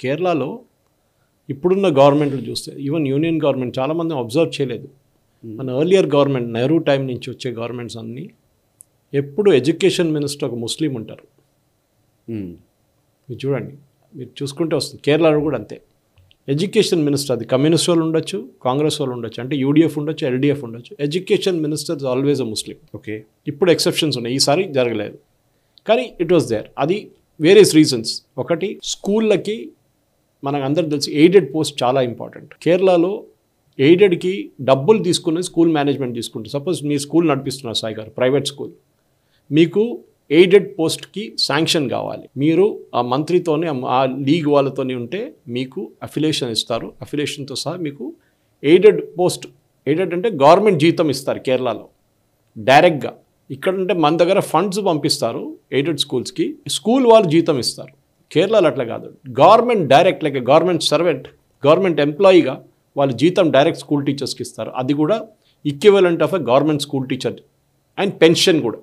కేరళలో ఇప్పుడున్న గవర్నమెంట్లు చూస్తే ఈవెన్ యూనియన్ గవర్నమెంట్ చాలామంది అబ్జర్వ్ చేయలేదు. మన ఎర్లియర్ గవర్నమెంట్ నెహ్రూ టైం నుంచి వచ్చే గవర్నమెంట్స్ అన్నీ ఎప్పుడు ఎడ్యుకేషన్ మినిస్టర్ ఒక ముస్లిం ఉంటారు. మీరు చూడండి, మీరు చూసుకుంటే వస్తుంది. కేరళలో కూడా అంతే. ఎడ్యుకేషన్ మినిస్టర్ అది కమ్యూనిస్ట్ వాళ్ళు ఉండొచ్చు, కాంగ్రెస్ వాళ్ళు ఉండొచ్చు, అంటే యూడిఎఫ్ ఉండొచ్చు, ఎల్డిఎఫ్ ఉండొచ్చు. Education minister is always a Muslim. Okay, ఇప్పుడు ఎక్సెప్షన్స్ ఉన్నాయి, ఈసారి జరగలేదు, కానీ ఇట్ వాస్ దేర్. అది వేరియస్ రీజన్స్. ఒకటి, స్కూళ్ళకి మనకు అందరికి తెలిసి ఎయిడెడ్ పోస్ట్ చాలా ఇంపార్టెంట్. కేరళలో ఎయిడెడ్కి డబ్బులు తీసుకుని స్కూల్ మేనేజ్మెంట్ తీసుకుంటారు. సపోజ్ మీ స్కూల్ నడిపిస్తున్నారు సాయి గారు, ప్రైవేట్ స్కూల్, మీకు ఎయిడెడ్ పోస్ట్కి శాంక్షన్ కావాలి. మీరు ఆ మంత్రితోనే ఆ లీగ్ వాళ్ళతోని ఉంటే మీకు అఫిలియేషన్ ఇస్తారు. అఫిలియేషన్తో సహా మీకు ఎయిడెడ్ పోస్ట్, ఎయిడెడ్ అంటే గవర్నమెంట్ జీతం ఇస్తారు కేరళలో డైరెక్ట్గా. ఇక్కడంటే మన దగ్గర ఫండ్స్ పంపిస్తారు ఎయిడెడ్ స్కూల్స్కి, స్కూల్ వాళ్ళు జీతం ఇస్తారు. కేరళలో అట్లా కాదు, government direct like government servant, government ఎంప్లాయీగా వాళ్ళు జీతం డైరెక్ట్ స్కూల్ టీచర్స్కి ఇస్తారు. అది కూడా equivalent of a government school teacher, and pension కూడా.